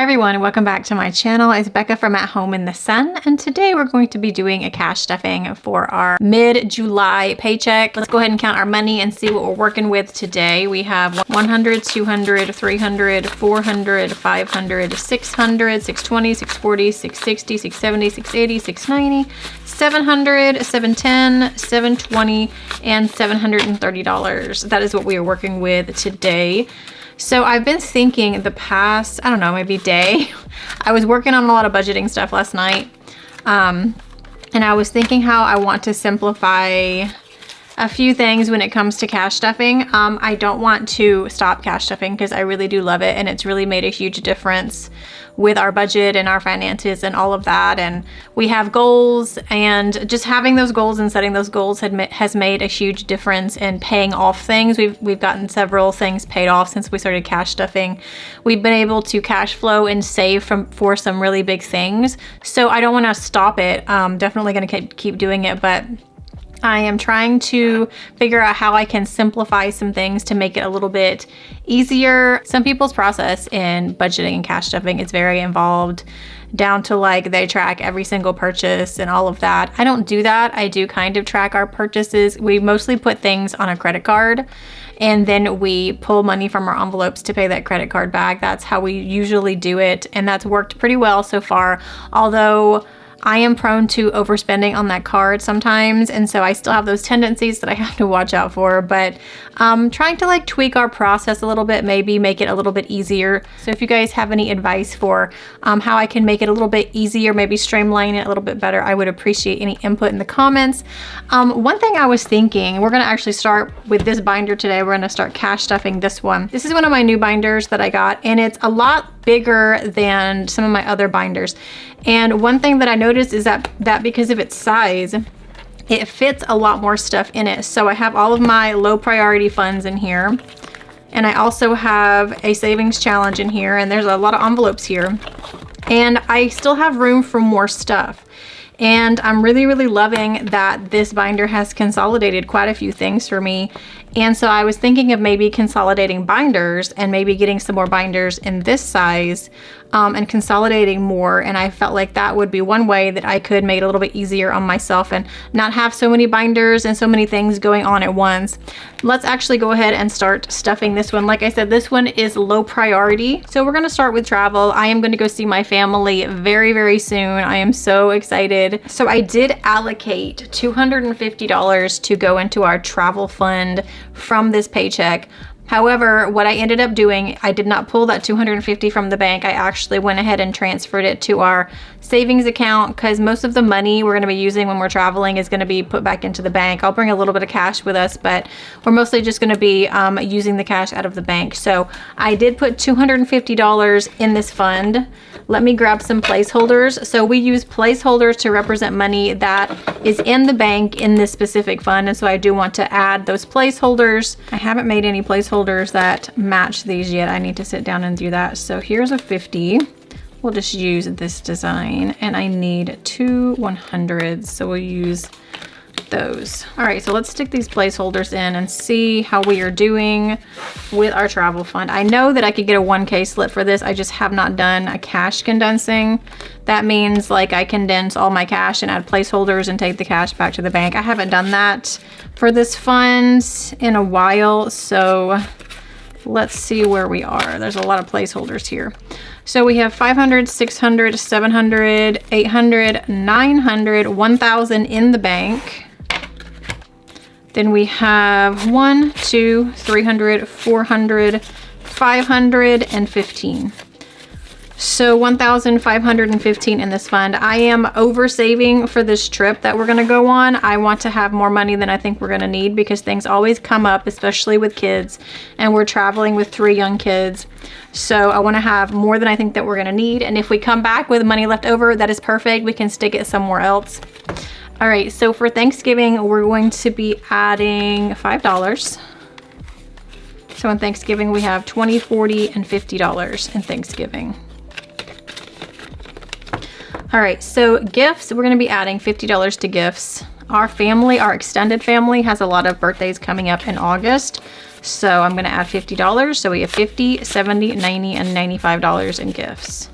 everyone, welcome back to my channel. It's Becca from At Home in the Sun, and today we're going to be doing a cash stuffing for our mid-July paycheck. Let's go ahead and count our money and see what we're working with today. We have 100, 200, 300, 400, 500, 600, 620, 640, 660, 670, 680, 690, 700, 710, 720, and $730. That is what we are working with today. So I've been thinking the past, I don't know, maybe day. I was working on a lot of budgeting stuff last night. And I was thinking how I want to simplify a few things when it comes to cash stuffing. I don't want to stop cash stuffing because I really do love it, and it's really made a huge difference with our budget and our finances and all of that. And we have goals, and just having those goals and setting those goals has made a huge difference in paying off things. We've gotten several things paid off since we started cash stuffing. We've been able to cash flow and save for some really big things. So I don't want to stop it. Definitely going to keep doing it, but I am trying to figure out how I can simplify some things to make it a little bit easier. Some people's process in budgeting and cash stuffing is very involved, down to like they track every single purchase and all of that. I don't do that. I do kind of track our purchases. We mostly put things on a credit card, and then we pull money from our envelopes to pay that credit card back. That's how we usually do it, and that's worked pretty well so far, although I am prone to overspending on that card sometimes, and so I still have those tendencies that I have to watch out for, but trying to like tweak our process a little bit, maybe make it a little bit easier. So if you guys have any advice for how I can make it a little bit easier, maybe streamline it a little bit better, I would appreciate any input in the comments. One thing I was thinking, we're gonna actually start with this binder today. We're gonna start cash stuffing this one. This is one of my new binders that I got, and it's a lot bigger than some of my other binders. And one thing that I noticed is that because of its size, it fits a lot more stuff in it. So I have all of my low priority funds in here, and I also have a savings challenge in here, and there's a lot of envelopes here, and I still have room for more stuff. And I'm really loving that this binder has consolidated quite a few things for me. And so I was thinking of maybe consolidating binders and maybe getting some more binders in this size and consolidating more. And I felt like that would be one way that I could make it a little bit easier on myself and not have so many binders and so many things going on at once. Let's actually go ahead and start stuffing this one. Like I said, this one is low priority. So we're gonna start with travel. I am gonna go see my family very soon. I am so excited. So I did allocate $250 to go into our travel fund from this paycheck. However, what I ended up doing, I did not pull that $250 from the bank. I actually went ahead and transferred it to our savings account, because most of the money we're going to be using when we're traveling is going to be put back into the bank. I'll bring a little bit of cash with us, but we're mostly just going to be using the cash out of the bank. So I did put $250 in this fund. Let me grab some placeholders. So we use placeholders to represent money that is in the bank in this specific fund, and so I do want to add those placeholders. I haven't made any placeholders that match these yet. I need to sit down and do that. So here's a 50. We'll just use this design, and I need 2 100s, so we'll use those. All right, so let's stick these placeholders in and see how we are doing with our travel fund. I know that I could get a 1K slip for this. I just have not done a cash condensing. That means like I condense all my cash and add placeholders and take the cash back to the bank. I haven't done that for this fund in a while, so let's see where we are. There's a lot of placeholders here. So we have 500, 600, 700, 800, 900, 1,000 in the bank. Then we have 1, 2, 300, 400, 515. So 1,515 in this fund. I am over saving for this trip that we're gonna go on. I want to have more money than I think we're gonna need, because things always come up, especially with kids, and we're traveling with 3 young kids. So I wanna have more than I think that we're gonna need. And if we come back with money left over, that is perfect. We can stick it somewhere else. All right, so for Thanksgiving, we're going to be adding $5. So in Thanksgiving, we have $20, $40, and $50 in Thanksgiving. All right, so gifts, we're gonna be adding $50 to gifts. Our family, our extended family, has a lot of birthdays coming up in August. So I'm gonna add $50. So we have $50, $70, $90, and $95 in gifts.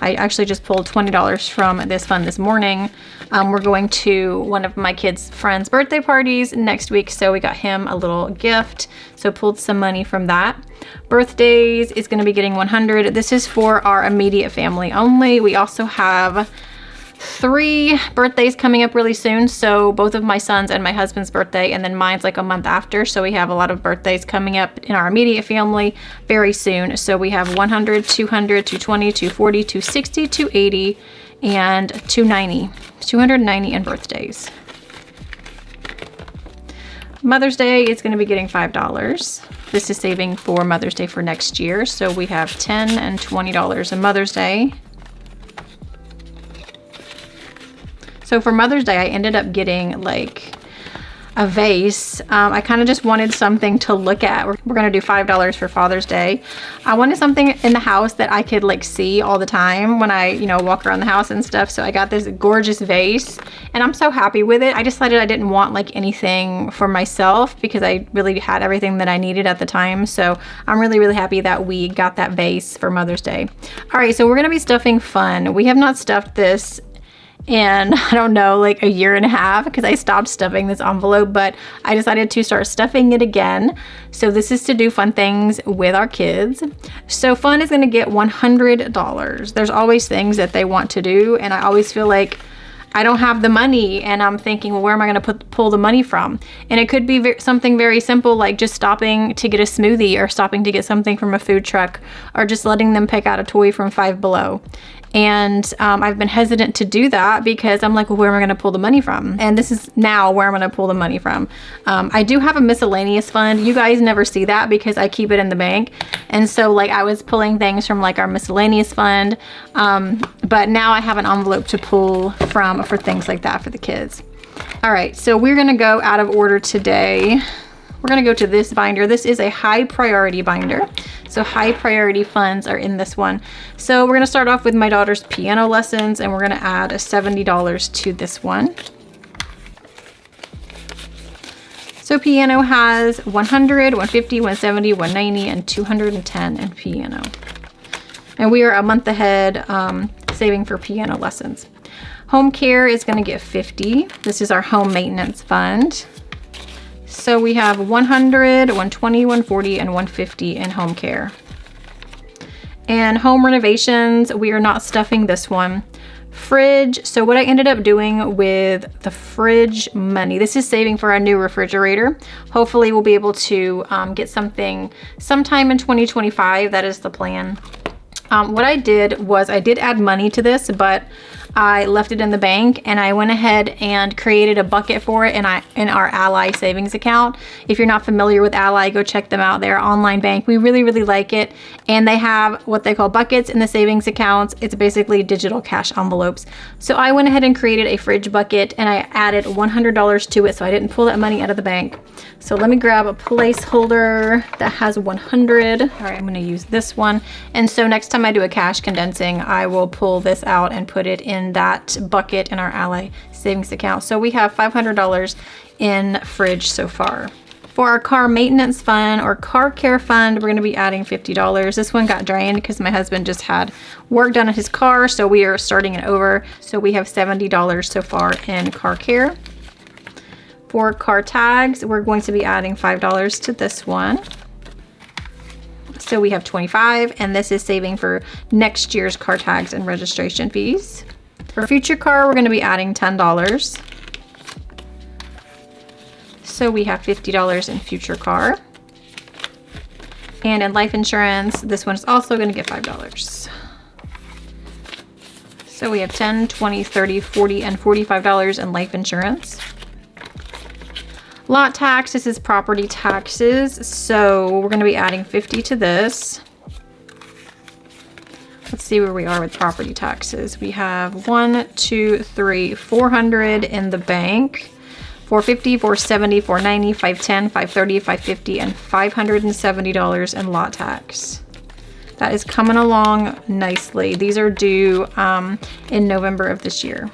I actually just pulled $20 from this fund this morning. We're going to one of my kids' friends' birthday parties next week, so we got him a little gift. So pulled some money from that. Birthdays is going to be getting 100. This is for our immediate family only. We also have 3 birthdays coming up really soon, so both of my sons and my husband's birthday, and then mine's like a month after. So we have a lot of birthdays coming up in our immediate family very soon. So we have 100, 200, 220, 240, 260, 280, and 290. 290 in birthdays. Mother's Day is going to be getting $5. This is saving for Mother's Day for next year. So we have $10 and $20 in Mother's Day. So for Mother's Day, I ended up getting like a vase. I kind of just wanted something to look at. We're going to do $5 for Father's Day. I wanted something in the house that I could like see all the time when I, you know, walk around the house and stuff. So I got this gorgeous vase and I'm so happy with it. I decided I didn't want like anything for myself because I really had everything that I needed at the time. So I'm really, really happy that we got that vase for Mother's Day. All right, so we're going to be stuffing fun. We have not stuffed this in, I don't know, like a year and a half because I stopped stuffing this envelope, but I decided to start stuffing it again. So this is to do fun things with our kids. So fun is going to get $100. There's always things that they want to do, and I always feel like I don't have the money, and I'm thinking, well, where am I going to pull the money from? And it could be something very simple, like just stopping to get a smoothie or stopping to get something from a food truck or just letting them pick out a toy from Five Below. And I've been hesitant to do that because I'm like, well, where am I going to pull the money from? And this is now where I'm going to pull the money from. I do have a miscellaneous fund. You guys never see that because I keep it in the bank. And so like I was pulling things from like our miscellaneous fund. But now I have an envelope to pull from for things like that for the kids. All right, so we're going to go out of order today. We're going to go to this binder. This is a high priority binder. So high priority funds are in this one. So we're going to start off with my daughter's piano lessons, and we're going to add a $70 to this one. So piano has 100, 150, 170, 190, and 210 in piano. And we are a month ahead saving for piano lessons. Home care is going to get 50. This is our home maintenance fund. So we have 100, 120, 140, and 150 in home care. And home renovations, we are not stuffing this one. Fridge, so what I ended up doing with the fridge money, this is saving for our new refrigerator. Hopefully we'll be able to get something sometime in 2025. That is the plan. What I did was I did add money to this, but I left it in the bank, and I went ahead and created a bucket for it in our Ally savings account. If you're not familiar with Ally, go check them out. They're an online bank. We really, really like it. And they have what they call buckets in the savings accounts. It's basically digital cash envelopes. So I went ahead and created a fridge bucket, and I added $100 to it, so I didn't pull that money out of the bank. So let me grab a placeholder that has 100. All right, I'm going to use this one. And so next time I do a cash condensing, I will pull this out and put it in that bucket in our Ally savings account. So we have $500 in fridge so far. For our car maintenance fund or car care fund, we're going to be adding $50. This one got drained because my husband just had work done on his car, so we are starting it over. So we have $70 so far in car care. For car tags, we're going to be adding $5 to this one. So we have 25, and this is saving for next year's car tags and registration fees. For future car, we're going to be adding $10. So we have $50 in future car. And in life insurance, this one is also going to get $5. So we have $10, $20, $30, $40, and $45 in life insurance. Lot tax, this is property taxes. So we're going to be adding $50 to this. Let's see where we are with property taxes. We have 1, 2, 3, 400 in the bank. 450, 470, 490, 510, 530, 550, and $570 in lot tax. That is coming along nicely. These are due in November of this year.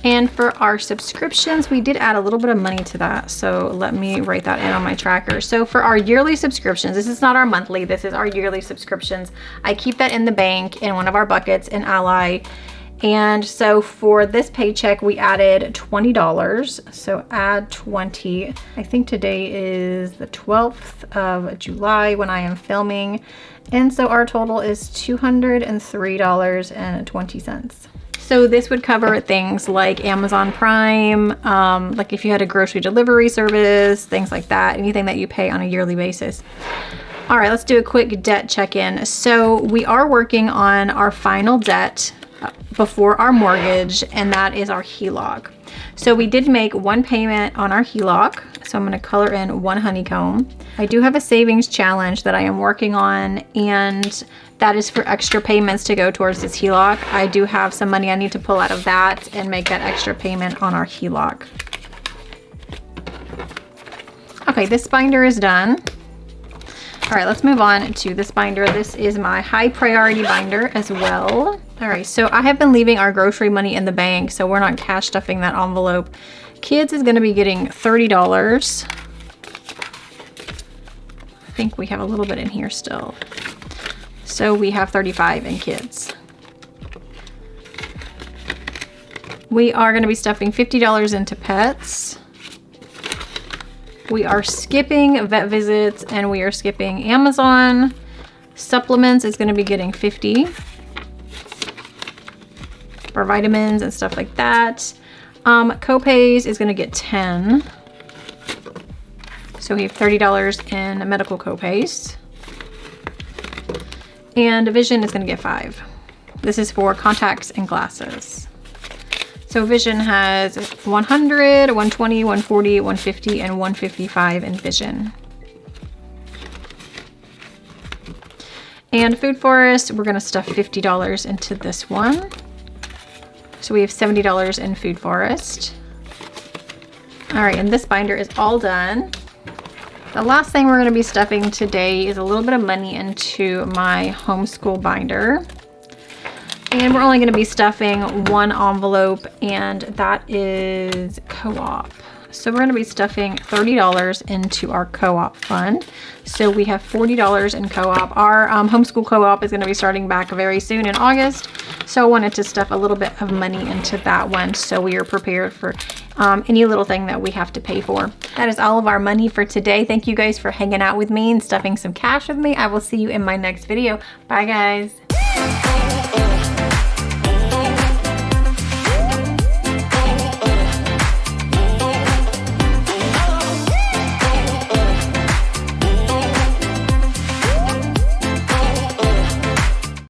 And for our subscriptions, we did add a little bit of money to that. So let me write that in on my tracker. So for our yearly subscriptions, this is not our monthly, this is our yearly subscriptions. I keep that in the bank in one of our buckets in Ally. And so for this paycheck, we added $20. So add 20. I think today is the 12th of July when I am filming. And so our total is $203.20. So this would cover things like Amazon Prime, like if you had a grocery delivery service, things like that, anything that you pay on a yearly basis. All right, let's do a quick debt check-in. So we are working on our final debt before our mortgage, and that is our HELOC. So we did make one payment on our HELOC. So I'm going to color in one honeycomb. I do have a savings challenge that I am working on, and that is for extra payments to go towards this HELOC. I do have some money I need to pull out of that and make that extra payment on our HELOC. Okay, this binder is done. All right, let's move on to this binder. This is my high priority binder as well. All right, so I have been leaving our grocery money in the bank, so we're not cash stuffing that envelope. Kids is gonna be getting $30. I think we have a little bit in here still. So we have 35 in kids. We are gonna be stuffing $50 into pets. We are skipping vet visits and we are skipping Amazon. Supplements is gonna be getting 50 for vitamins and stuff like that. Copays is gonna get 10. So we have $30 in medical copays. And vision is gonna get 5. This is for contacts and glasses. So vision has 100, 120, 140, 150, and 155 in vision. And food forest, we're gonna stuff $50 into this one. So we have $70 in food forest. All right, and this binder is all done. The last thing we're gonna be stuffing today is a little bit of money into my homeschool binder. And we're only gonna be stuffing one envelope, and that is co-op. So we're gonna be stuffing $30 into our co-op fund. So we have $40 in co-op. Our homeschool co-op is gonna be starting back very soon in August. So I wanted to stuff a little bit of money into that one so we are prepared for any little thing that we have to pay for. That is all of our money for today. Thank you guys for hanging out with me and stuffing some cash with me. I will see you in my next video. Bye guys.